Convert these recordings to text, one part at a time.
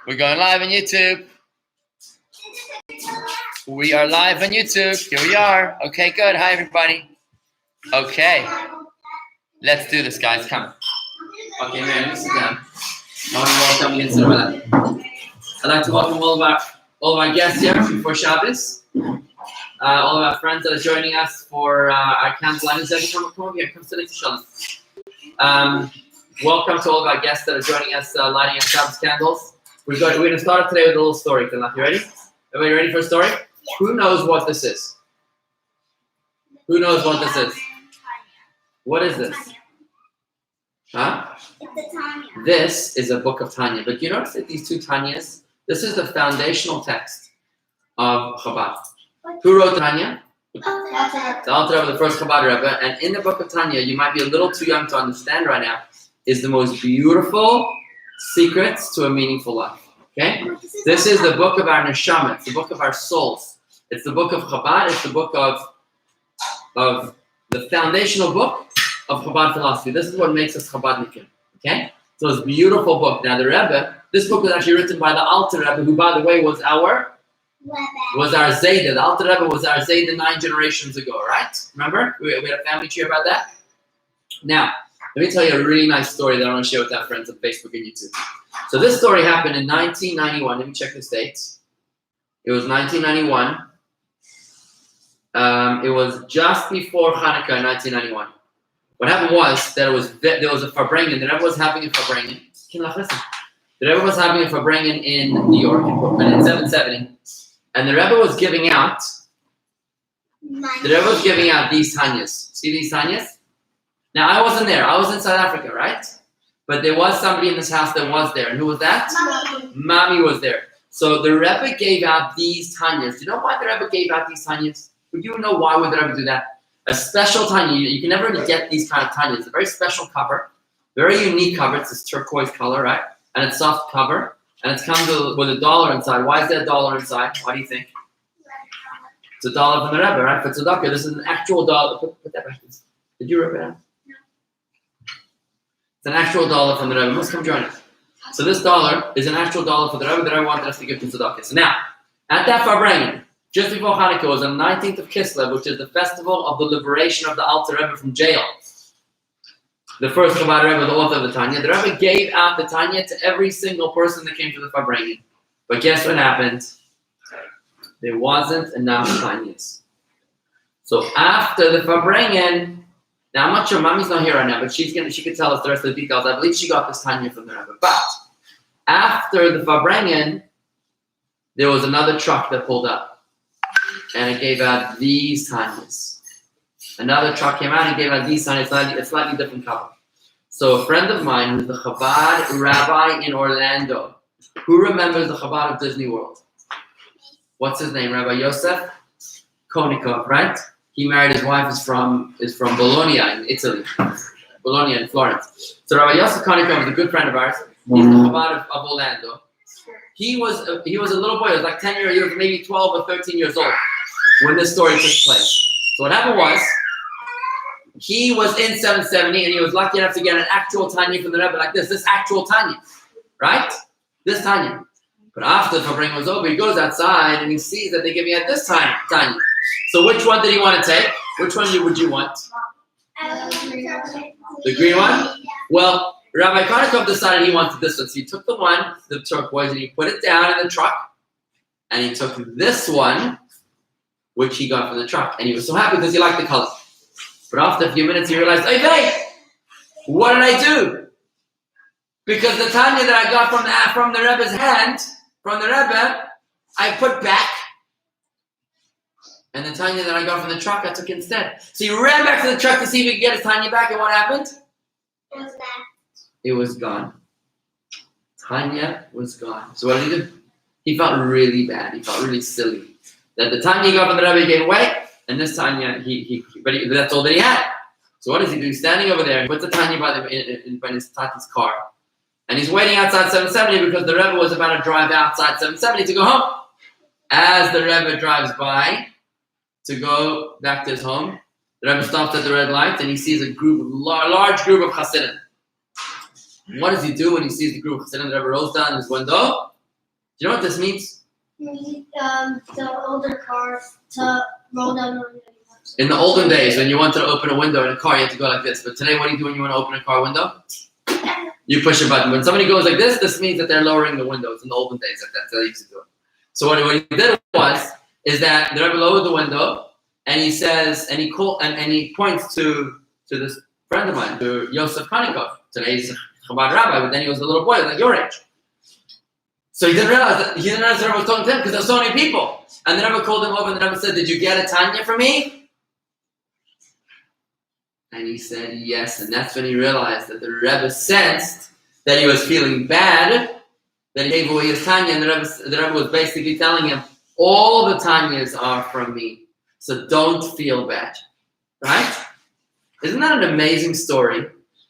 We're going live on YouTube. We are live on YouTube. Here we are. Okay, good. Hi, everybody. Okay. Let's do this, guys. Come. Okay, man, sit down. I want to welcome you into the I'd like to welcome all of our guests here before Shabbos. All of our friends that are joining us for our candlelighting session. Come over here. Come sit next to Shalom. Welcome to all of our guests that are joining us lighting our Shabbos candles. We're going to start today with a little story. You ready? Everybody ready for a story? Yeah. Who knows what this is? Who knows what this is? What is this? Huh? This is a book of Tanya. But you notice that these two Tanyas, this is the foundational text of Chabad. Who wrote Tanya? The Alter Rebbe, the first Chabad Rebbe. And in the book of Tanya, you might be a little too young to understand right now, is the most beautiful secrets to a meaningful life. Okay? This is the book of our neshama. It's the book of our souls. It's the book of Chabad. It's the book of the foundational book of Chabad philosophy. This is what makes us Chabadnikim. Okay? So it's a beautiful book. Now the Rebbe, this book was actually written by the Alter Rebbe, who by the way was our Zayda. The Alter Rebbe was our Zayda 9 generations ago, right? Remember? We had a family tree about that. Now, let me tell you a really nice story that I want to share with our friends on Facebook and YouTube. So this story happened in 1991. Let me check the dates. It was 1991. It was just before Hanukkah in 1991. What happened was that there was a Farbrengen. The Rebbe was having a Farbrengen. The Rebbe was having a Farbrengen in New York, in Brooklyn, in 770. And the Rebbe was giving out. The Rebbe was giving out these Tanyas. See these Tanyas? Now, I wasn't there. I was in South Africa, right? But there was somebody in this house that was there. And who was that? Mommy was there. So the Rebbe gave out these Tanyas. Do you know why the Rebbe gave out these Tanyas? Would you know why would the Rebbe do that? A special Tanya. You can never really get these kind of Tanyas. It's a very special cover. Very unique cover. It's this turquoise color, right? And it's soft cover. And it comes with $1 inside. Why is there $1 inside? Why do you think? It's $1 from the Rebbe, right? For tzedakah. This is an actual dollar. Put that back. Did you rip it out? It's an actual $1 from the Rebbe. Must come join us. So this $1 is an actual $1 for the Rebbe that I wanted us to give to tzedakah. So now, at that Farbrengen, just before Hanukkah, was on the 19th of Kislev, which is the festival of the liberation of the Alter Rebbe from jail. The first Chabad Rebbe, the author of the Tanya. The Rebbe gave out the Tanya to every single person that came to the Farbrengen. But guess what happened? There wasn't enough Tanyas. So after the Farbrengen, now, I'm not sure, Mommy's not here right now, but she could tell us the rest of the details. I believe she got this Tanya from the Rebbe. But after the Farbrengen, there was another truck that pulled up. And it gave out these Tanyas. Another truck came out and gave out these Tanyas, a slightly different cover. So a friend of mine who's the Chabad rabbi in Orlando, who remembers the Chabad of Disney World? What's his name? Rabbi Yosef Konikov, right? He married, his wife is from Bologna in Italy. Bologna in Florence. So Rabbi Yosef Konikov is a good friend of ours. He's the Chabad of Orlando. He was a little boy. He was like 10 years, maybe 12 or 13 years old when this story took place. So what happened was, he was in 770 and he was lucky enough to get an actual Tanya from the Rebbe like this actual Tanya, right? This Tanya. But after the Farbrengen was over, he goes outside and he sees that they're giving out this Tanya. So which one did he want to take? Which one would you want? The green one? Well, Rabbi Konikov decided he wanted this one. So he took the one, the turquoise, and he put it down in the truck. And he took this one, which he got from the truck. And he was so happy because he liked the color. But after a few minutes, he realized, hey, what did I do? Because the Tanya that I got from the Rebbe's hand, from the Rebbe, I put back. And the Tanya that I got from the truck, I took instead. So he ran back to the truck to see if he could get his Tanya back, and what happened? It was gone. Tanya was gone. So what did he do? He felt really bad. He felt really silly. That the Tanya he got from the Rebbe, he gave away, and this Tanya, but that's all that he had. So what does he do? He's standing over there, and puts the Tanya by his Tati's car. And he's waiting outside 770 because the Rebbe was about to drive outside 770 to go home. As the Rebbe drives by, to go back to his home, the Rebbe stops at the red light and he sees a large group of Hasidim. What does he do when he sees the group of Hasidim? The Rebbe rolls down his window you know what this means? The older cars to roll down on it. In the olden days, when you wanted to open a window in a car, you had to go like this. But today, what do you do when you want to open a car window? You push a button. When somebody goes like this means that they're lowering the windows. In the olden days, that's how they used to do it. So what he did is that the Rebbe lowered the window, and he says, and he points to this friend of mine, to Yosef Kanikov. Today he's a Chabad rabbi, but then he was a little boy, like your age. So he didn't realize the Rebbe was talking to him because there were so many people. And the Rebbe called him over, and the Rebbe said, "Did you get a Tanya for me?" And he said yes, and that's when he realized that the Rebbe sensed that he was feeling bad, that he gave away his Tanya, and the Rebbe was basically telling him, all the Tanyas are from me, so don't feel bad, right? Isn't that an amazing story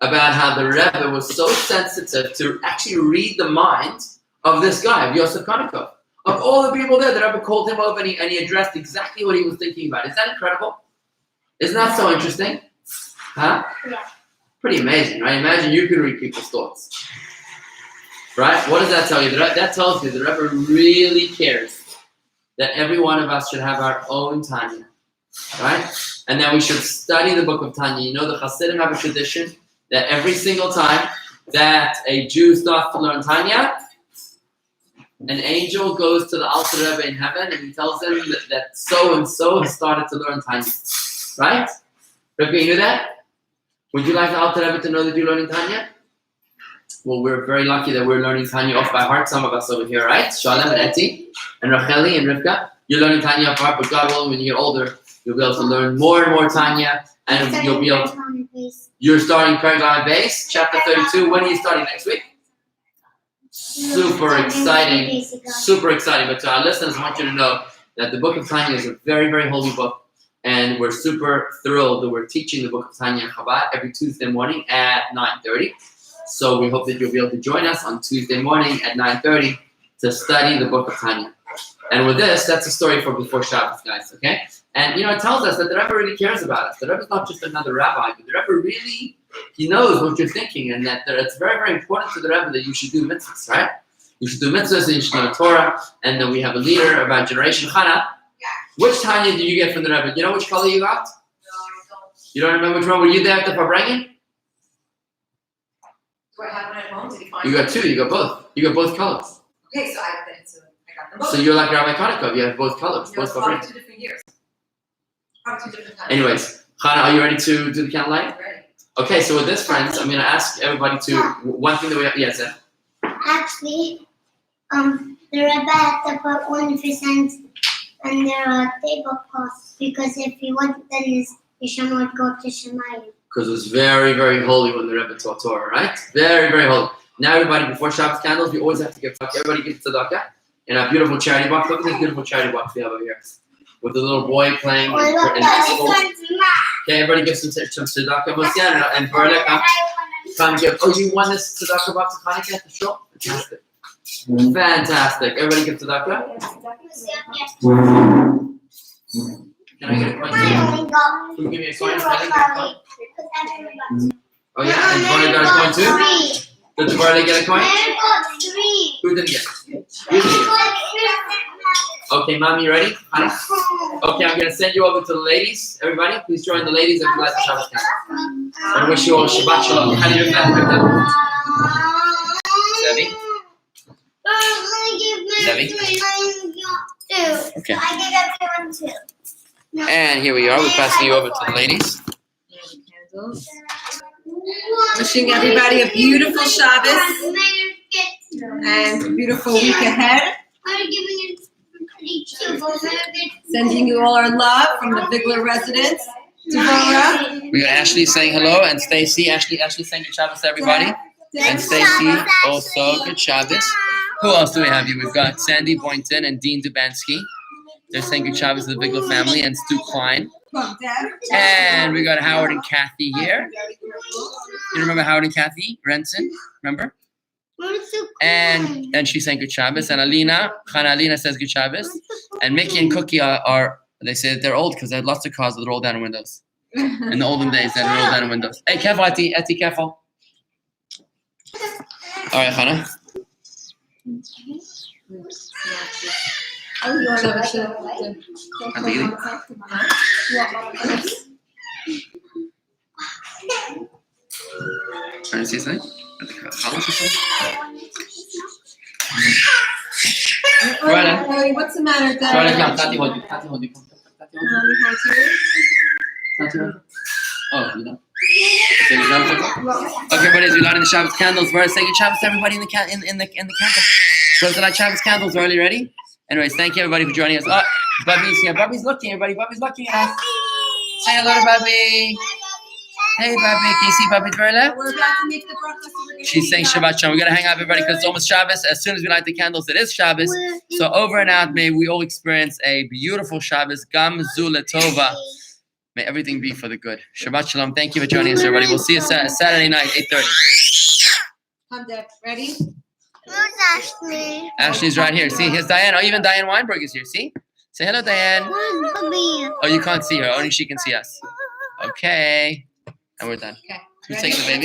about how the Rebbe was so sensitive to actually read the mind of this guy, of Yosef Kanikov? Of all the people there, the Rebbe called him over and he addressed exactly what he was thinking about. Is that incredible? Isn't that so interesting? Huh? Yeah. Pretty amazing, right? Imagine you could read people's thoughts. Right? What does that tell you? That tells you the Rebbe really cares that every one of us should have our own Tanya. Right? And that we should study the book of Tanya. You know, the Hasidim have a tradition that every single time that a Jew starts to learn Tanya, an angel goes to the Alter Rebbe in heaven and he tells him that so-and-so has started to learn Tanya. Right? Rebbe, you knew that? Would you like the Alter Rebbe to know that you're learning Tanya? Well, we're very lucky that we're learning Tanya off by heart, some of us over here, right? Shalem and Eti and Racheli and Rivka. You're learning Tanya off by heart, but God willing, when you get older, you'll be able to learn more and more Tanya, and you'll be able to... You're starting Candlelighting base, chapter 32. When are you starting next week? Super exciting. Super exciting. But to our listeners, I want you to know that the book of Tanya is a very, very holy book. And we're super thrilled that we're teaching the book of Tanya in Chabad every Tuesday morning at 9:30. So we hope that you'll be able to join us on Tuesday morning at 9:30 to study the book of Tanya. And with this, that's a story for before Shabbos, guys, okay? And, it tells us that the Rebbe really cares about us. The Rebbe is not just another rabbi, but the Rebbe really, he knows what you're thinking, and that it's very, very important to the Rebbe that you should do mitzvahs, right? You should do mitzvahs, and you should learn Torah, and then we have a leader of our generation, Chana. Which Tanya did you get from the Rebbe? You know which color you got? You don't remember which one? Were you there at the Farbrengen? Do I have one at home? Did he find You got two. You got both. You got both colors. Okay, so I got them both. So you're like Rabbi Kanikov. You have both colors. It was Both probably Farbrengen. 2 different years. Probably 2 different times. Anyways, Chana, are you ready to do the candlelight? Ready. Okay, so with this, friends, I'm going to ask everybody to... One thing that we have... Yes, sir. Actually, the Rebbe had to put 1% on their tablecloth because if he wasn't, then his Yisham would go to Shemayim. Because it was very, very holy when the Rebbe taught Torah, right? Very, very holy. Now, everybody, before Shabbos candles, we always have to give tzedakah. Everybody gives tzedakah in our beautiful charity box. Look at this beautiful charity box we have over here. With the little boy playing in school. Okay, everybody give some tzedakah. Mosiana and Berle, come give. Oh, you won this tzedakah box of Hanukkah at the show? Fantastic. Fantastic. Everybody give tzedakah. Can I get a coin? Can you give me a coin? Can I get a coin? Oh yeah, and Barney got a coin too? Did Barney get a coin? Who didn't get it? You didn't get it. Okay, Mom, you ready? Honey? Okay, I'm going to send you over to the ladies. Everybody, please join the ladies and light the Shabbos candle. I wish you all Shabbat Shalom. How do you do that? Debbie? Okay. I give everyone 2. And here we are. We're passing you over to the ladies. Candles. Wishing everybody a beautiful Shabbos and a beautiful week ahead. Sending you all our love from the Vigler residence. Devorah. We got Ashley saying hello and Stacy. Ashley saying good Shabbos to everybody. And Stacy also good Shabbos. Who else do we have here? We've got Sandy Boynton and Dean Dubansky. They're saying good Shabbos to the Vigler family and Stu Klein. And we got Howard and Kathy here. You remember Howard and Kathy Renson? Remember? And she's saying good Shabbos. And Alina says good Shabbos. And Mickey and Cookie are they say that they're old because they had lots of cars with roll down windows. In the olden days, they had roll down windows. Hey, careful, Eti, careful. All right, Hannah. Oh, you want to Trying to see something? What's the matter, Dad? Tati, hold you. Tati, hold you. Tati, hold you. Oh, you know. Okay, buddies, we lighting the Shabbos candles. We're saying Shabbos to everybody in the candle. So to light Shabbos candles early, ready? Anyways, thank you everybody for joining us. Oh, Bubby's here. Bubby's looking, everybody. Bubby's looking at us. Say hello to Bubby. Hey, Bubby. Can you see Bubby's Verla? We're about to make the breakfast. She's saying Shabbat Shalom. We gotta hang out, everybody, because it's almost Shabbos. As soon as we light the candles, it is Shabbos. So over and out, may we all experience a beautiful Shabbos. Gam Zu Tova. May everything be for the good. Shabbat Shalom. Thank you for joining us, everybody. We'll see you Saturday night, 8:30. Come, Dad. Ready? Who's Ashley? Ashley's right here. See, here's Diane. Oh, even Diane Weinberg is here. See? Say hello, Diane. Who's Bobby? Oh, you can't see her. Only she can see us. Okay. And we're done. Okay. Who's taking the baby?